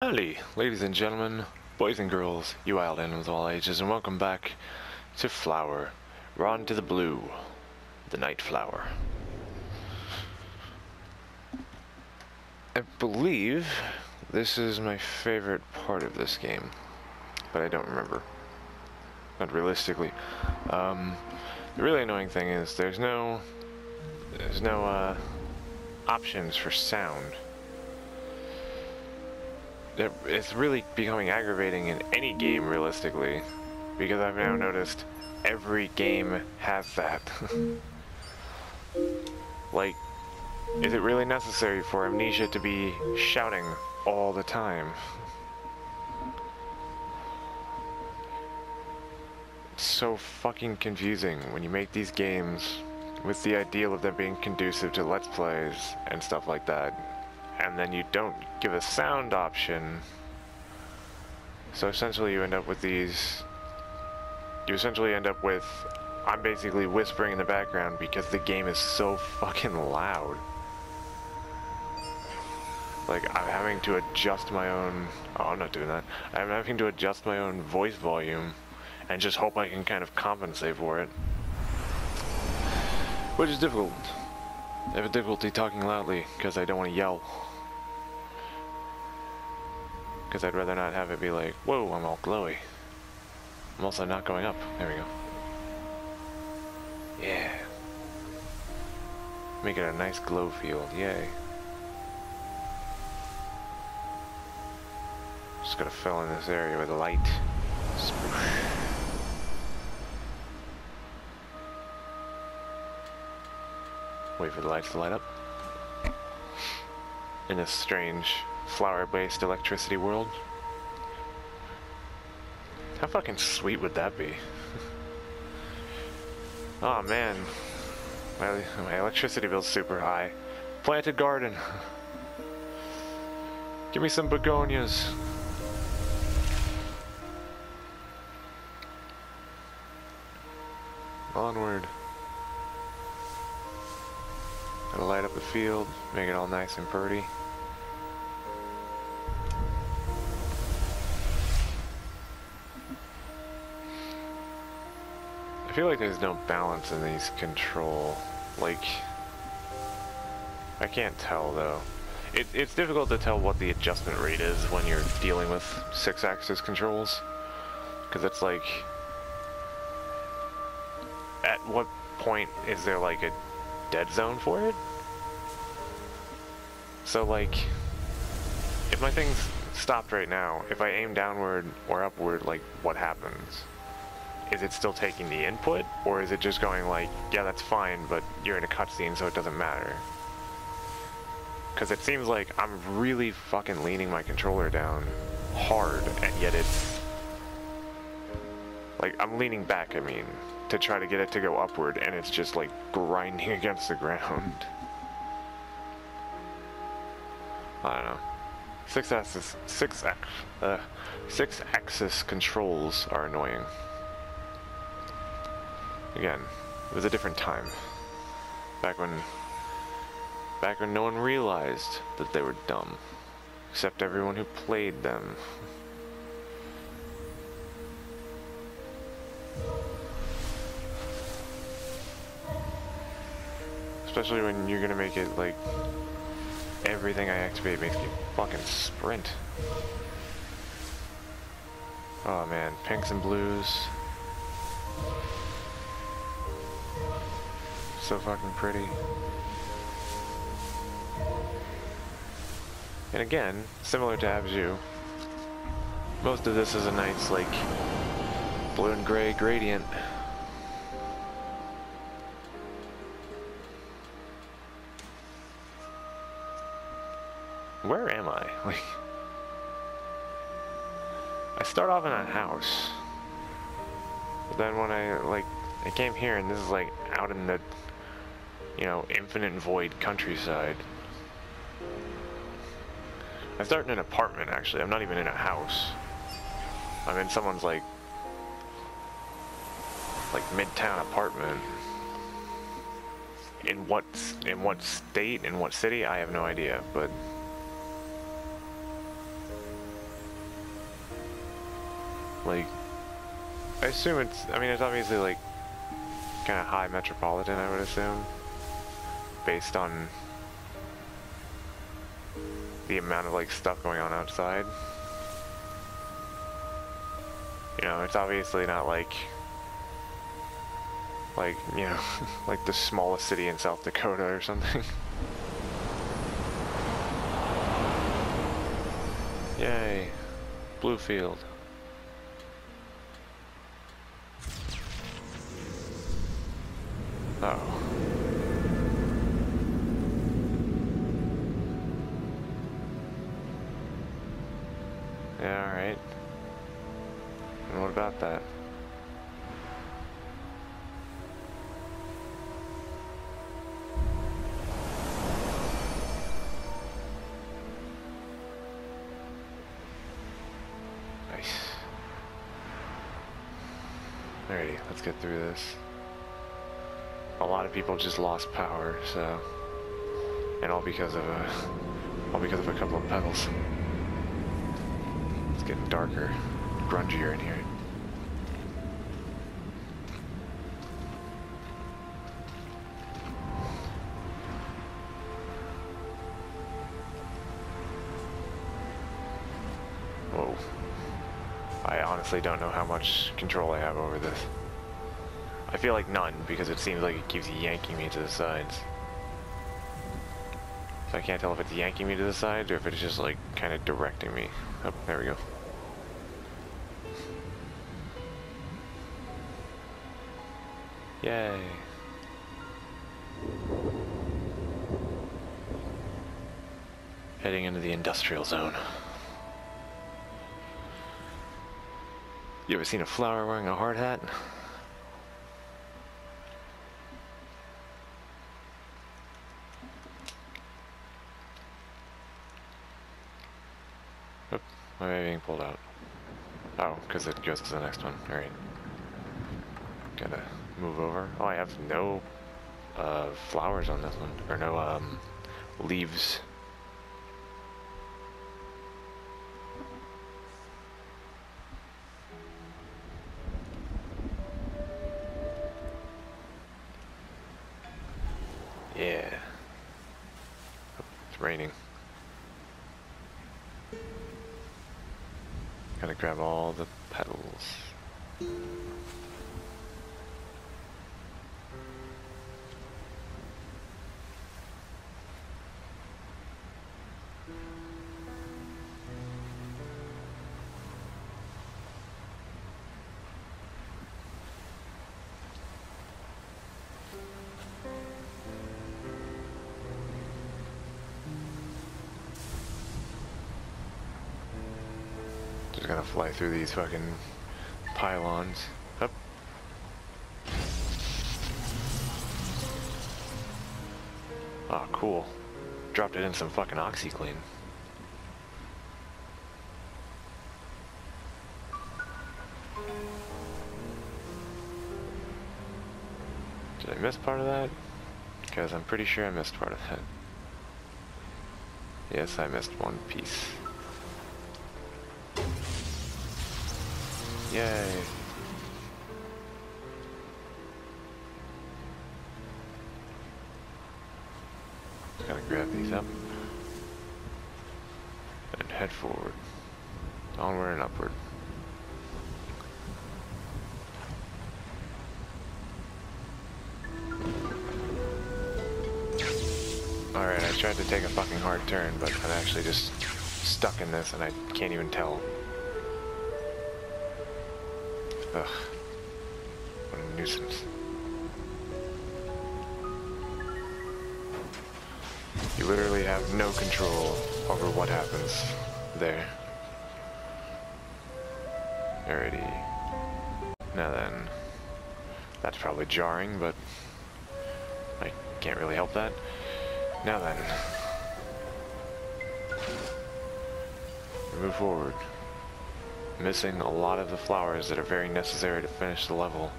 Howdy, ladies and gentlemen, boys and girls, you wild animals of all ages, and welcome back to Flower, Ron to the Blue, the Night Flower. I believe this is my favorite part of this game, but I don't remember. Not realistically. The really annoying thing is there's no options for sound. It's really becoming aggravating in any game, realistically, because I've now noticed every game has that. Like, is it really necessary for Amnesia to be shouting all the time? It's so fucking confusing when you make these games with the ideal of them being conducive to Let's Plays and stuff like that, and then you don't give a sound option. So essentially you end up with I'm basically whispering in the background because the game is so fucking loud. Like, I'm having to adjust my own... Oh, I'm not doing that. I'm having to adjust my own voice volume and just hope I can kind of compensate for it. Which is difficult. I have difficulty talking loudly because I don't want to yell. Because I'd rather not have it be like, whoa, I'm all glowy. I'm also not going up. There we go. Yeah. Make it a nice glow field. Yay. Just gotta fill in this area with light. Spoosh. Wait for the lights to light up. In this strange flower-based electricity world. How fucking sweet would that be? Oh man, my electricity bill's super high. Planted garden. Give me some begonias. Onward. Gotta light up the field, make it all nice and pretty. I feel like there's no balance in these control, like, I can't tell though. It's difficult to tell what the adjustment rate is when you're dealing with 6-axis controls, because it's like, at what point is there like a dead zone for it? So like, if my thing's stopped right now, if I aim downward or upward, like, what happens? Is it still taking the input, or is it just going like, yeah, that's fine, but you're in a cutscene, so it doesn't matter? Because it seems like I'm really fucking leaning my controller down hard, and yet it's... Like, I'm leaning back, I mean, to try to get it to go upward, and it's just like grinding against the ground. I don't know. Six-axis controls are annoying. Again, it was a different time. Back when no one realized that they were dumb. Except everyone who played them. Especially when you're gonna make it like everything I activate makes me fucking sprint. Oh man, pinks and blues. So fucking pretty. And again, similar to Abzu, most of this is a nice, like, blue and gray gradient. Where am I? Like, I start off in a house, but then when I came here, and this is like out in the, you know, infinite void countryside. I start in an apartment, actually. I'm not even in a house. I'm in someone's like midtown apartment. In what state, in what city, I have no idea, but Like, I assume it's, I mean, it's obviously like kind of high metropolitan, I would assume, based on the amount of like stuff going on outside. You know, it's obviously not like, you know, like the smallest city in South Dakota or something. Yay, blue field. Oh. Yeah, alright. And what about that? Nice. Alrighty, let's get through this. A lot of people just lost power, so, and all because of a couple of pedals. It's getting darker, grungier in here. Whoa. I honestly don't know how much control I have over this. I feel like none, because it seems like it keeps yanking me to the sides. So I can't tell if it's yanking me to the sides or if it's just like kind of directing me. Oh, there we go. Yay. Heading into the industrial zone. You ever seen a flower wearing a hard hat? Oop, why am I being pulled out? Oh, because it goes to the next one. Alright. Gotta move over. Oh, I have no flowers on this one. Or no leaves. Yeah. Oh, it's raining. Gotta grab all the petals. Just gotta fly through these fucking pylons. Up. Oh, cool. Dropped it in some fucking OxyClean. Did I miss part of that? Because I'm pretty sure I missed part of that. Yes, I missed one piece. Yay! Just gotta grab these up and head forward, onward and upward. Alright, I tried to take a fucking hard turn, but I'm actually just stuck in this and I can't even tell. Ugh. What a nuisance. You literally have no control over what happens there. Alrighty. Now then. That's probably jarring, but I can't really help that. Now then. Move forward. Missing a lot of the flowers that are very necessary to finish the level.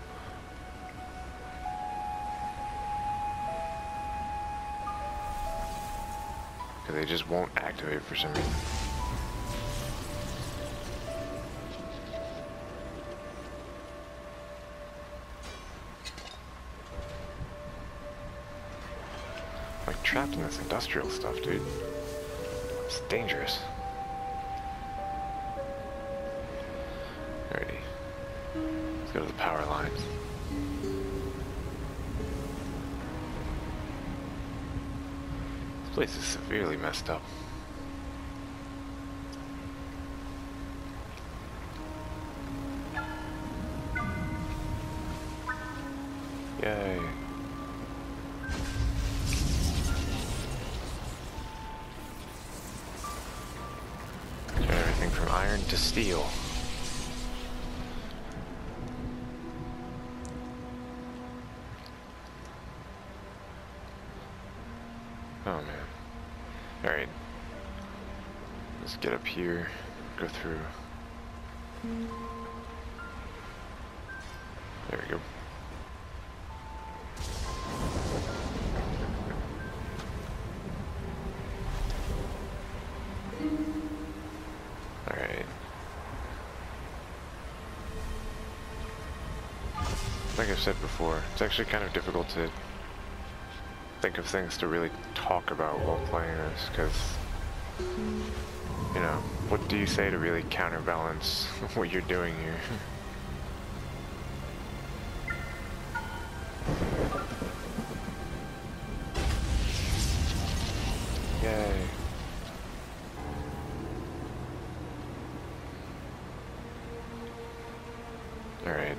Because they just won't activate for some reason. trapped in this industrial stuff, dude. It's dangerous. Alrighty. Let's go to the power lines. This place is severely messed up. Yay. Turn everything from iron to steel. Oh man. Alright. Let's get up here, go through. There we go. Alright. Like I've said before, it's actually kind of difficult to think of things to really talk about while playing this, because, you know, what do you say to really counterbalance what you're doing here? Yay. Alright.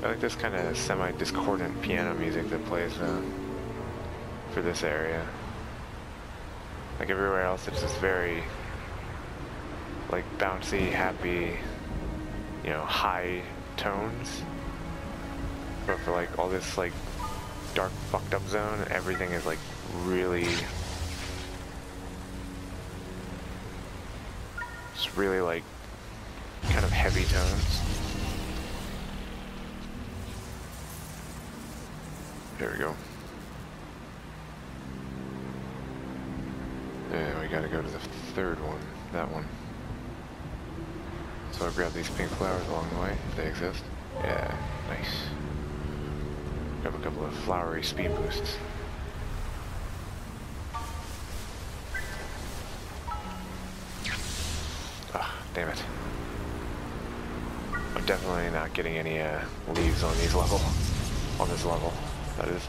I like this kind of semi-discordant piano music that plays for this area. Like everywhere else, it's just very, like, bouncy, happy, you know, high tones. But for like all this like dark, fucked up zone, everything is like really, just really like kind of heavy tones. There we go. Yeah, we gotta go to the third one, that one. So I'll grab these pink flowers along the way, if they exist. Yeah, nice. Grab a couple of flowery speed boosts. Ah, damn it. I'm definitely not getting any leaves on these level. On this level, that is.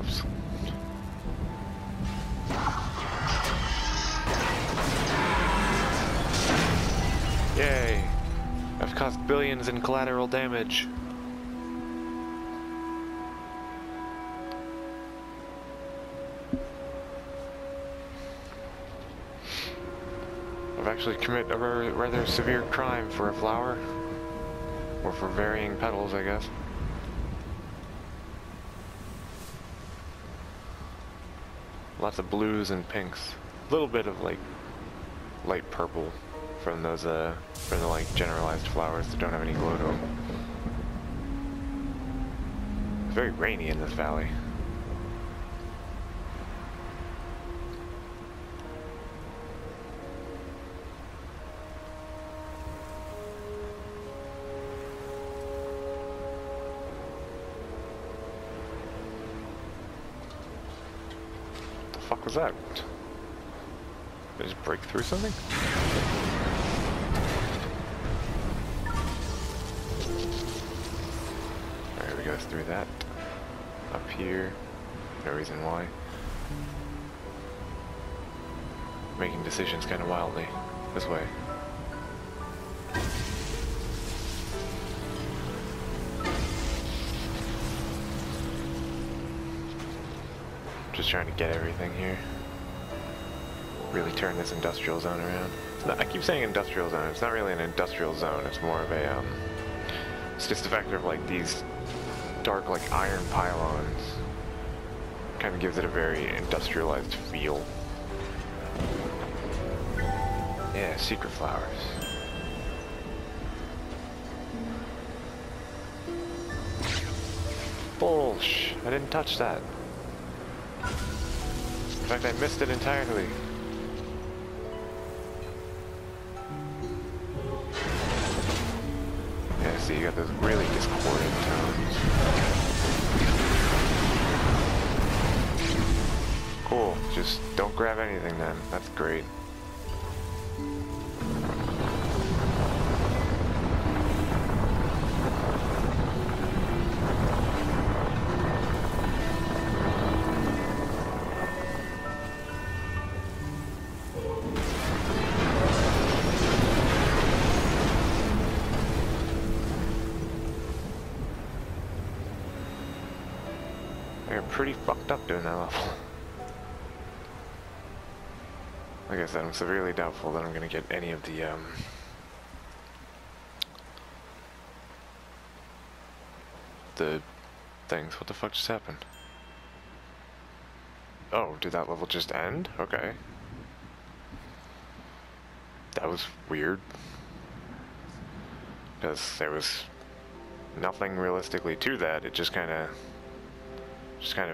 Oops. Yay! I've caused billions in collateral damage. I've actually committed a rather severe crime for a flower. Or for varying petals, I guess. Lots of blues and pinks. A little bit of like light purple from those from the like generalized flowers that don't have any glow to them. It's very rainy in this valley. What the fuck was that? Did I just break through something? Alright, we go through that. Up here. No reason why. Making decisions kind of wildly. This way. Just trying to get everything here. Really turn this industrial zone around. I keep saying industrial zone, it's not really an industrial zone, it's more of a, it's just a factor of like these dark like iron pylons. Kind of gives it a very industrialized feel. Yeah, secret flowers. Bullsh! I didn't touch that. In fact, I missed it entirely. see, you got those really discordant tones. Cool, just don't grab anything then. That's great. They're pretty fucked up doing that level. Like I said, I'm severely doubtful that I'm gonna get any of the things. What the fuck just happened? Oh, did that level just end? Okay. That was weird. Because there was nothing realistically to that. It just kind of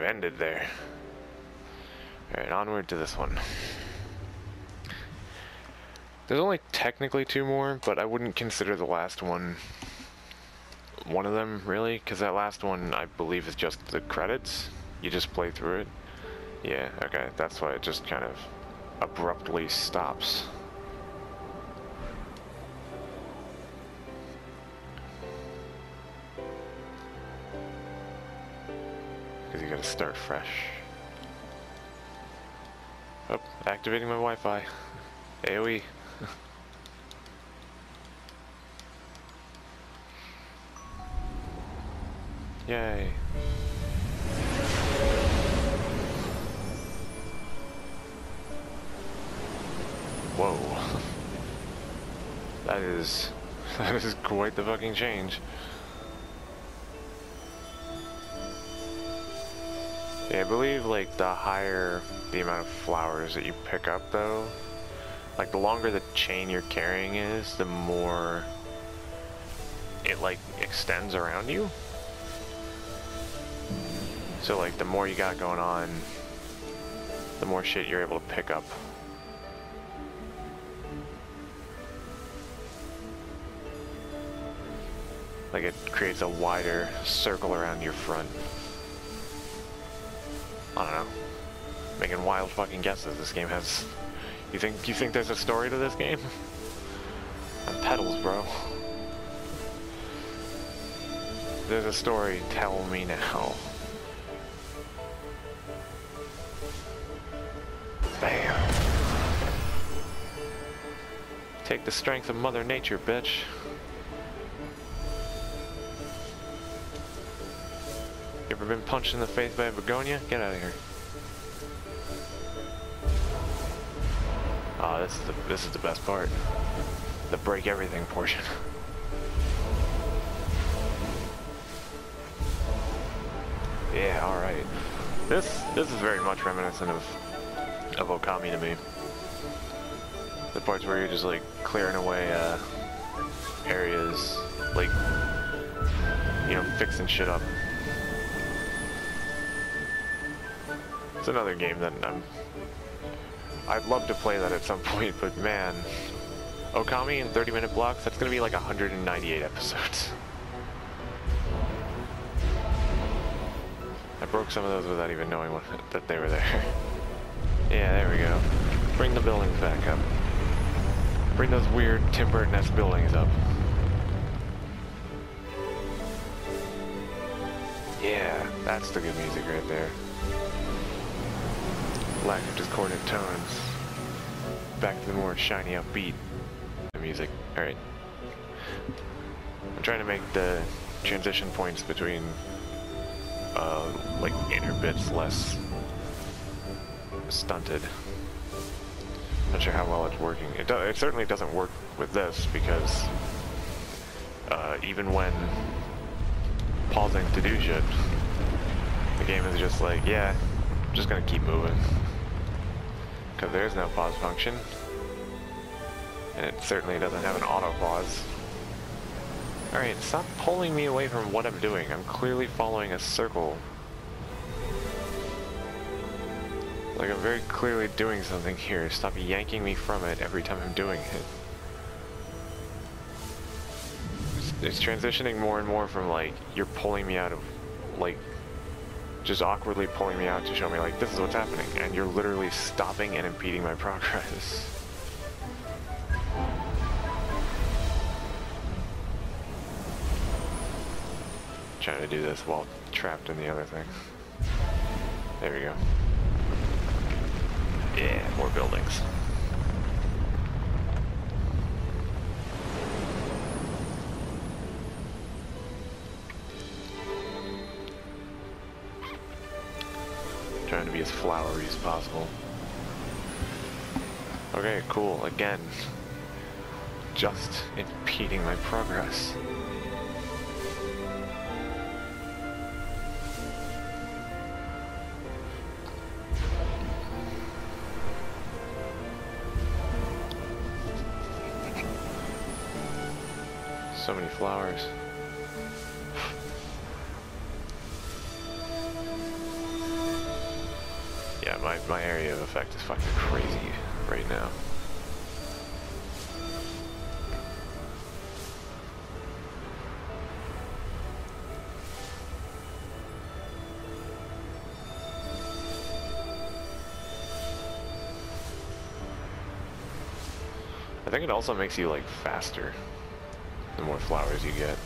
ended there. Alright, onward to this one. There's only technically 2 more, but I wouldn't consider the last one of them, really, because that last one, I believe, is just the credits. You just play through it. Yeah, okay, that's why it just kind of abruptly stops. Because you gotta start fresh. Oh, activating my Wi-Fi. AoE. Yay. Whoa. That is quite the fucking change. Yeah, I believe like the higher the amount of flowers that you pick up though, like the longer the chain you're carrying is, the more it like extends around you. So like the more you got going on, the more shit you're able to pick up. Like it creates a wider circle around your front. I don't know. Making wild fucking guesses. This game has... You think there's a story to this game? On pedals, bro. There's a story, tell me now. Bam. Take the strength of Mother Nature, bitch. You ever been punched in the face by a begonia? Get out of here. Ah, this is the best part. The break everything portion. Yeah, alright. This is very much reminiscent of Okami to me. The parts where you're just like clearing away areas, like, you know, fixing shit up. It's another game that I'd love to play that at some point, but man, Okami in 30-minute blocks, that's gonna be like 198 episodes. I broke some of those without even knowing that they were there. Yeah, there we go. Bring the buildings back up. Bring those weird Tim Burton-esque buildings up. Yeah, that's the good music right there. Lack of discordant tones. Back to the more shiny, upbeat music. Alright. I'm trying to make the transition points between like inner bits less stunted. Not sure how well it's working. It certainly doesn't work with this because even when pausing to do shit, the game is just like, yeah, I'm just gonna keep moving. Because there's no pause function. And it certainly doesn't have an auto pause. Alright, stop pulling me away from what I'm doing. I'm clearly following a circle. Like I'm very clearly doing something here. Stop yanking me from it every time I'm doing it. it's transitioning more and more from like, you're pulling me out of, like, just awkwardly pulling me out to show me like, this is what's happening, and you're literally stopping and impeding my progress. Trying to do this while trapped in the other thing. There we go. Yeah, more buildings. Trying to be as flowery as possible. Okay, cool. Again, just impeding my progress. So many flowers. Yeah, my area of effect is fucking crazy right now. I think it also makes you like faster the more flowers you get.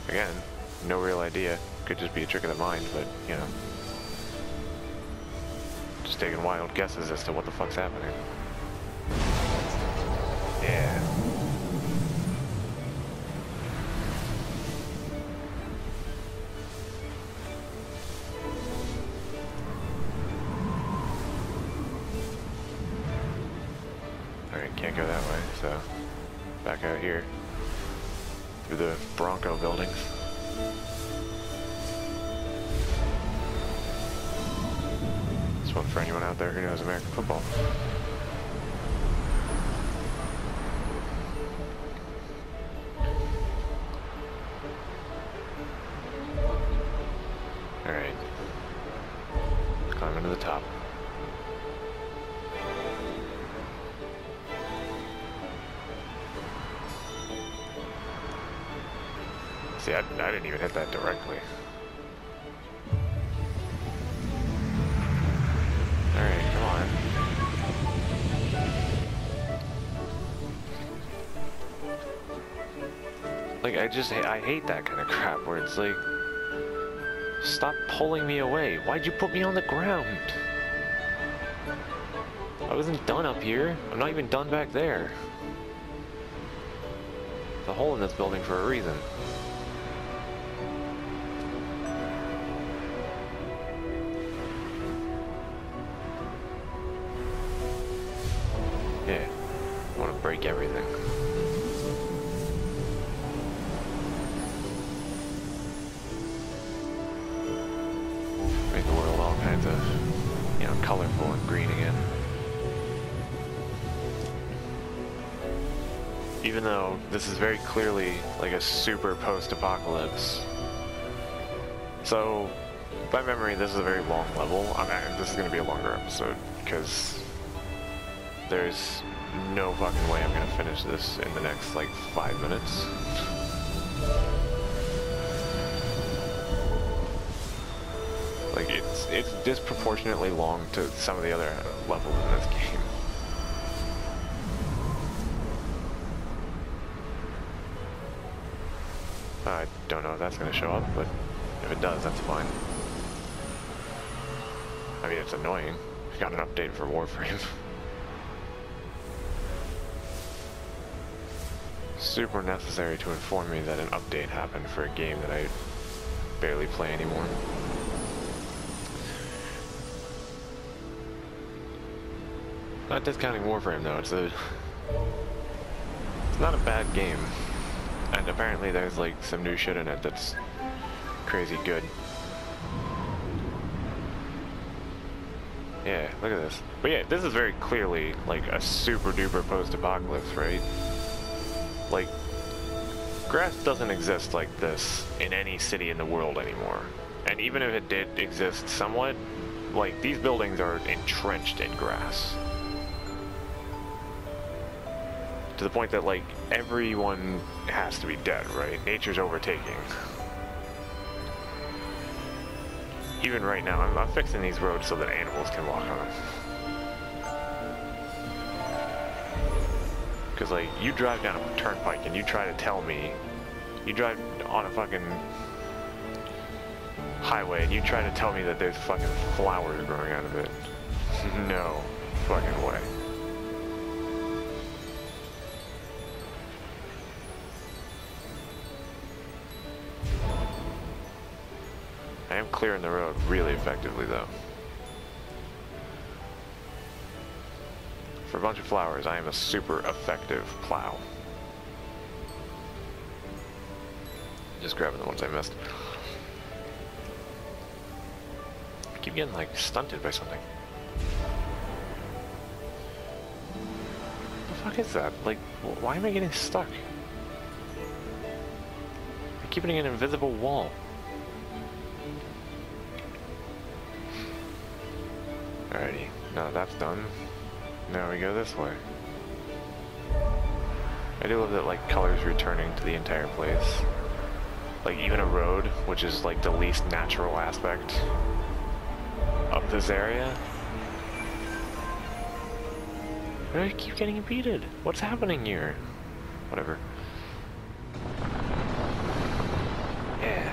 Again, no real idea. Could just be a trick of the mind, but you know. Just taking wild guesses as to what the fuck's happening. Yeah. Alright, can't go that way, so back out here. Through the Bronco buildings. This one for anyone out there who knows American football. Alright. Climbing to the top. See, I didn't even hit that directly. Alright, come on. Like, I hate that kind of crap where it's like, stop pulling me away. Why'd you put me on the ground? I wasn't done up here. I'm not even done back there. There's a hole in this building for a reason. Yeah, I want to break everything. Make the world all kinds of, you know, colorful and green again. Even though this is very clearly like a super post-apocalypse. So, by memory, this is a very long level. This is going to be a longer episode because there's no fucking way I'm gonna finish this in the next, like, 5 minutes. Like, it's disproportionately long to some of the other levels in this game. I don't know if that's gonna show up, but if it does, that's fine. I mean, it's annoying. I got an update for Warframe. Super necessary to inform me that an update happened for a game that I barely play anymore. Not discounting Warframe though, it's not a bad game. And apparently there's like some new shit in it that's crazy good. Yeah, look at this. But yeah, this is very clearly like a super duper post-apocalypse, right? Like, grass doesn't exist like this in any city in the world anymore. And even if it did exist somewhat, like, these buildings are entrenched in grass. To the point that, like, everyone has to be dead, right? Nature's overtaking. Even right now, I'm fixing these roads so that animals can walk on them. Because, like, you drive down a turnpike and you try to tell me, you drive on a fucking highway and you try to tell me that there's fucking flowers growing out of it. No fucking way. I am clearing the road really effectively, though. For a bunch of flowers, I am a super effective plow. Just grabbing the ones I missed. I keep getting, like, stunted by something. What the fuck is that? Like, why am I getting stuck? I keep hitting an invisible wall. Alrighty, now that that's done, now we go this way. I do love that, like, colors returning to the entire place. Like, even a road, which is, like, the least natural aspect of this area. Why do I keep getting impeded? What's happening here? Whatever. Yeah.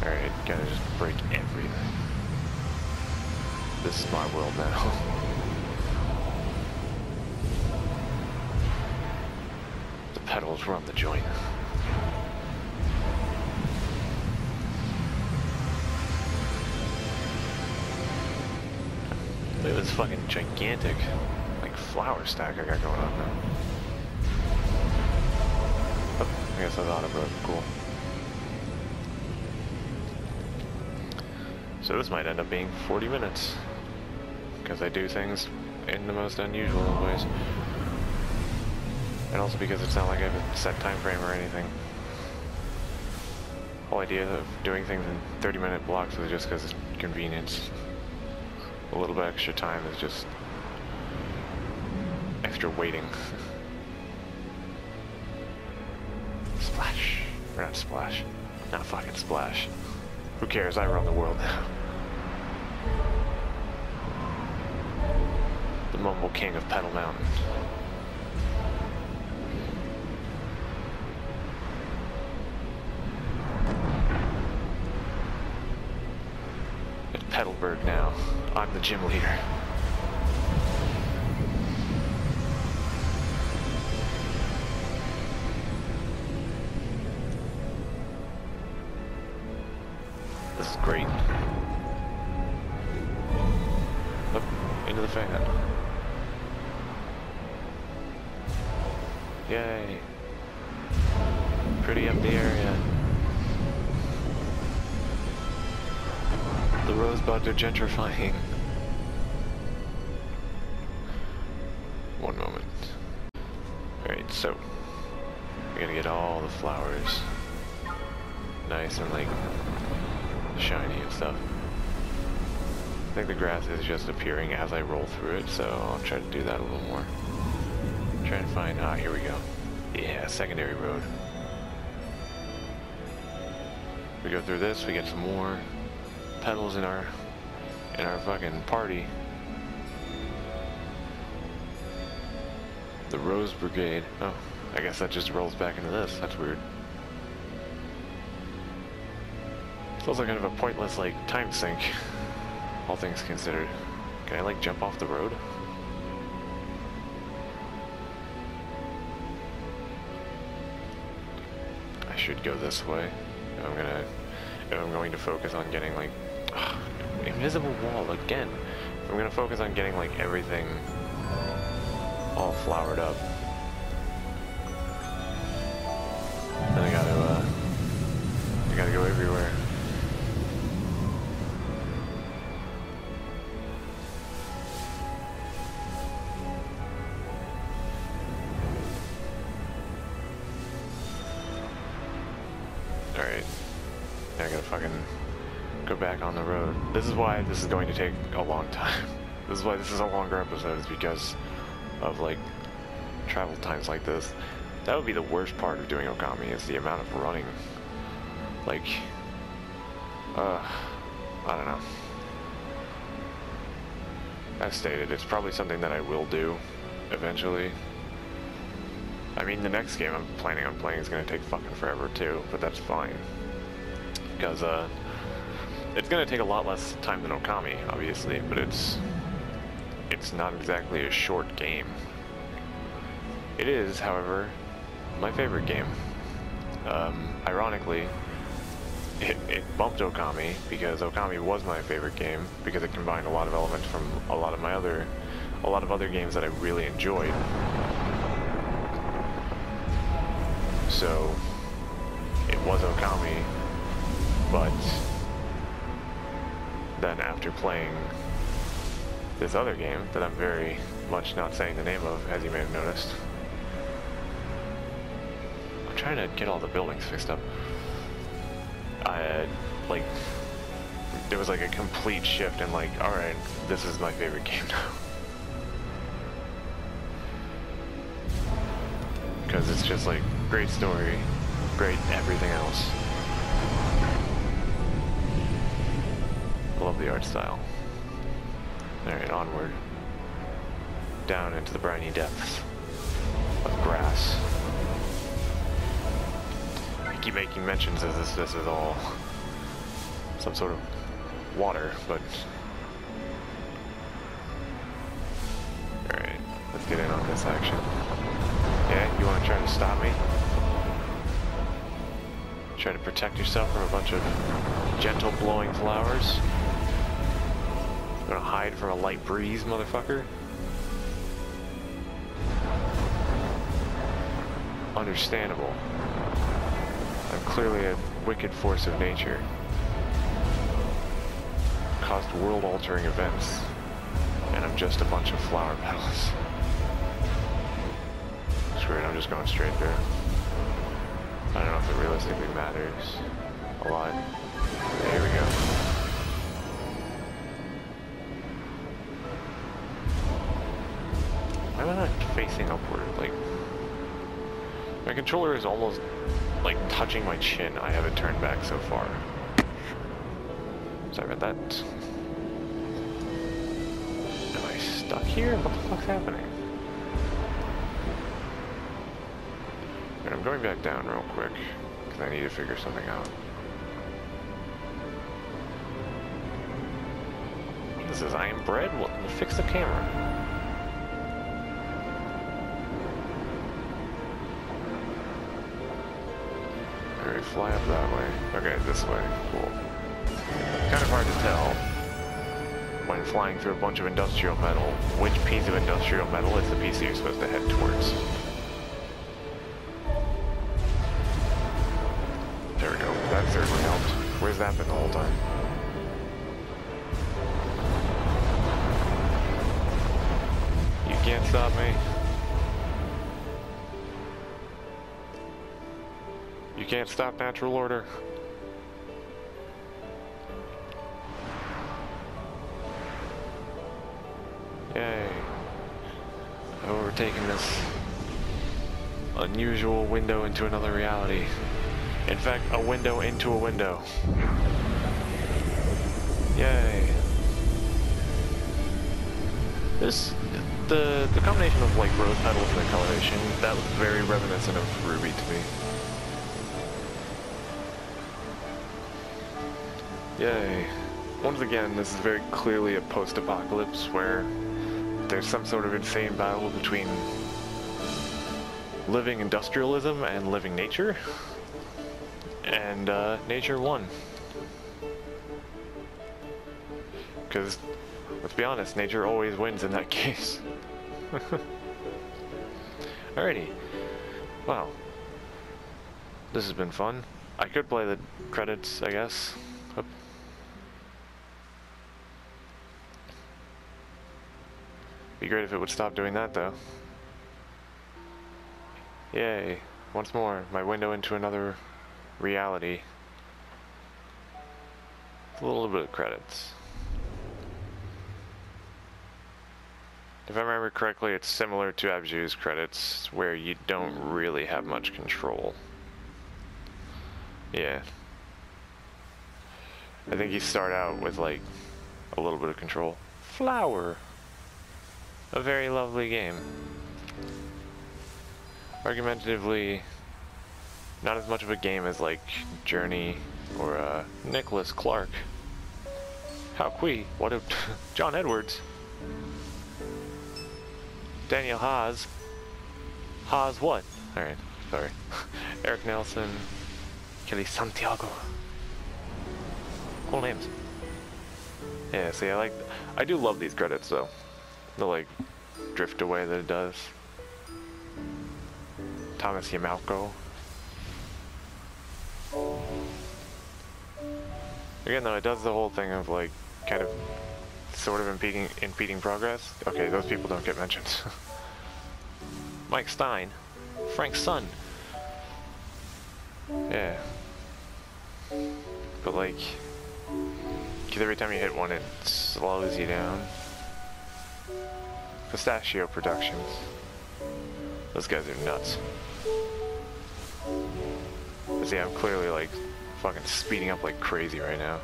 Alright, gotta just break everything. This is my world now. The pedals run the joint. Look at this fucking gigantic, like, flower stack I got going on now. Oh, I guess I thought of it. Cool. So this might end up being 40 minutes, because I do things in the most unusual of ways. And also because it's not like I have a set time frame or anything. The whole idea of doing things in 30-minute blocks is just because it's convenience. A little bit extra time is just extra waiting. Splash. Or not splash. Not fucking splash. Who cares? I run the world now. The Mumble King of Pedal Mountain. It's Pedalberg now. I'm the gym leader. This is great. Up into the fan. Yay. Pretty up the area. The rosebuds are gentrifying. One moment. Alright, so we gotta get all the flowers nice and, like, shiny and stuff. I think the grass is just appearing as I roll through it, so I'll try to do that a little more. Trying to find, here we go. Yeah, secondary road. We go through this, we get some more pedals in our fucking party. The Rose Brigade. Oh, I guess that just rolls back into this. That's weird. It's also kind of a pointless, like, time sink, all things considered. Can I, like, jump off the road? I should go this way. If I'm going to focus on getting, like, invisible wall again. If I'm gonna focus on getting, like, everything all flowered up, then I gotta go everywhere. Alright. Now I gotta fucking go back on the road. This is why this is going to take a long time. This is why this is a longer episode, is because of, like, travel times like this. That would be the worst part of doing Okami, is the amount of running. Like, I don't know. As stated, it's probably something that I will do eventually. I mean, the next game I'm planning on playing is going to take fucking forever too, but that's fine. Because, it's going to take a lot less time than Okami, obviously, but it's not exactly a short game. It is, however, my favorite game. Ironically, it bumped Okami, because Okami was my favorite game, because it combined a lot of elements from a lot of other games that I really enjoyed. So, it was Okami, but then after playing this other game that I'm very much not saying the name of, as you may have noticed. I'm trying to get all the buildings fixed up. Like, there was like a complete shift in like, alright, this is my favorite game now. Because it's just like, great story, great everything else. Love the art style. Alright, onward. Down into the briny depths of grass. I keep making mentions as this is all some sort of water, but... Alright, let's get in on this action. Yeah, you want to try to stop me? Try to protect yourself from a bunch of gentle blowing flowers? You gonna hide from a light breeze, motherfucker? Understandable. I'm clearly a wicked force of nature. Caused world-altering events, and I'm just a bunch of flower petals. Screw it, I'm just going straight through. I don't know if it realistically matters a lot. Here we go. Why am I not facing upward? Like, my controller is almost like touching my chin. I have it turned back so far. Sorry about that. Am I stuck here? What the fuck's happening? Right, I'm going back down real quick, because I need to figure something out. This is I am bread? Well, fix the camera. Alright, fly up that way. Okay, this way. Cool. Kind of hard to tell when flying through a bunch of industrial metal which piece of industrial metal is the piece that you're supposed to head towards. There we go. That certainly helped. Where's that been the whole time? You can't stop me. You can't stop natural order. Yay. I've overtaken this unusual window into another reality. In fact, a window into a window. Yay. The combination of like rose petals and the coloration, that was very reminiscent of Ruby to me. Yay. Once again, this is very clearly a post-apocalypse where there's some sort of insane battle between living industrialism and living nature. And nature won. Because, let's be honest, nature always wins in that case. Alrighty. Wow. This has been fun. I could play the credits, I guess. Oop. Be great if it would stop doing that, though. Yay. Once more, my window into another reality. A little bit of credits. If I remember correctly, it's similar to Abju's credits, where you don't really have much control. Yeah. I think you start out with, like, a little bit of control. Flower! A very lovely game. Argumentatively, not as much of a game as, like, Journey or, Nicholas Clark. How Quee? What a... John Edwards! Daniel Haas. Haas what? Alright, sorry. Eric Nelson. Kelly Santiago. Cool names. Yeah, see, I do love these credits, though. The, like, drift away that it does. Thomas Yamalko. Again, though, it does the whole thing of, like, kind of sort of impeding progress. Okay, those people don't get mentioned. Mike Stein. Frank's son. Yeah. But like, because every time you hit one, it slows you down. Pistachio Productions. Those guys are nuts. But see, I'm clearly like fucking speeding up like crazy right now.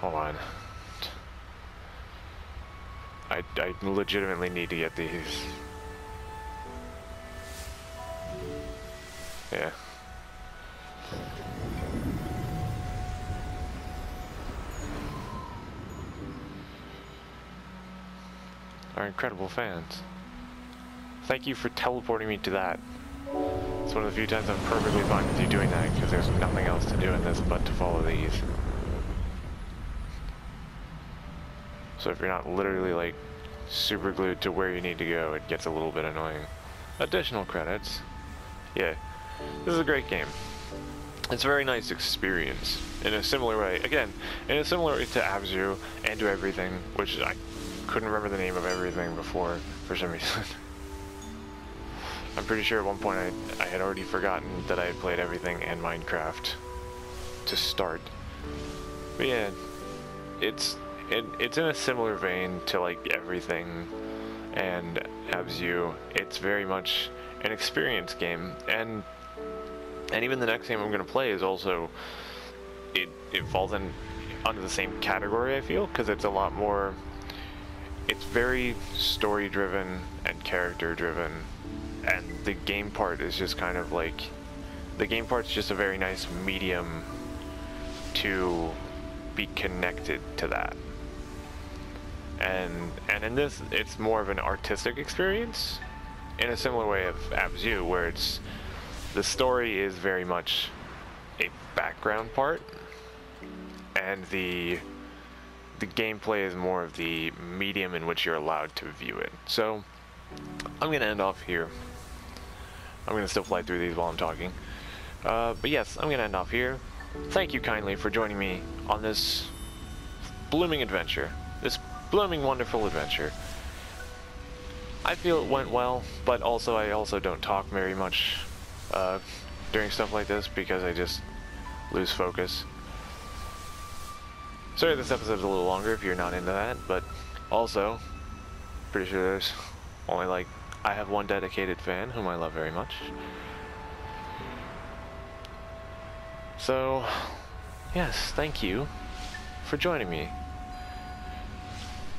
Hold on. I legitimately need to get these. Yeah. Our incredible fans. Thank you for teleporting me to that. It's one of the few times I'm perfectly fine with you doing that, because there's nothing else to do in this but to follow these. So if you're not literally like super glued to where you need to go, it gets a little bit annoying. Additional credits. Yeah, this is a great game. It's a very nice experience in a similar way. Again, in a similar way to Abzu and to Everything, which I couldn't remember the name of Everything before for some reason. I'm pretty sure at one point I had already forgotten that I had played Everything and Minecraft to start. But yeah, it's in a similar vein to like Everything and Abzu. It's very much an experience game, and even the next game I'm going to play is also, it falls in under the same category, I feel, because it's a lot more, it's very story driven and character driven, and the game part is just kind of like, the game part's just a very nice medium to be connected to that. And in this, it's more of an artistic experience, in a similar way of Abzu, where it's, the story is very much a background part, and the gameplay is more of the medium in which you're allowed to view it. So, I'm going to end off here. I'm going to still fly through these while I'm talking. But yes, I'm going to end off here. Thank you kindly for joining me on this blooming adventure. This blooming wonderful adventure. I feel it went well, but also I also don't talk very much during stuff like this because I just lose focus. Sorry this episode's a little longer if you're not into that, but also, pretty sure there's only like, I have one dedicated fan whom I love very much. So, yes, thank you for joining me.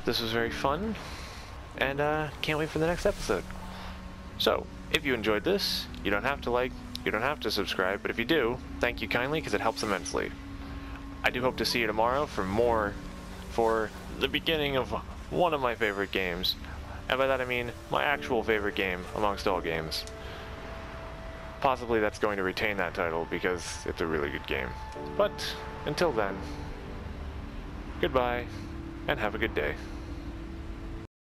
This was very fun, and can't wait for the next episode. So, if you enjoyed this, you don't have to like, you don't have to subscribe, but if you do, thank you kindly, because it helps immensely. I do hope to see you tomorrow for the beginning of one of my favorite games, and by that I mean my actual favorite game amongst all games. Possibly that's going to retain that title, because it's a really good game. But, until then, goodbye, and have a good day.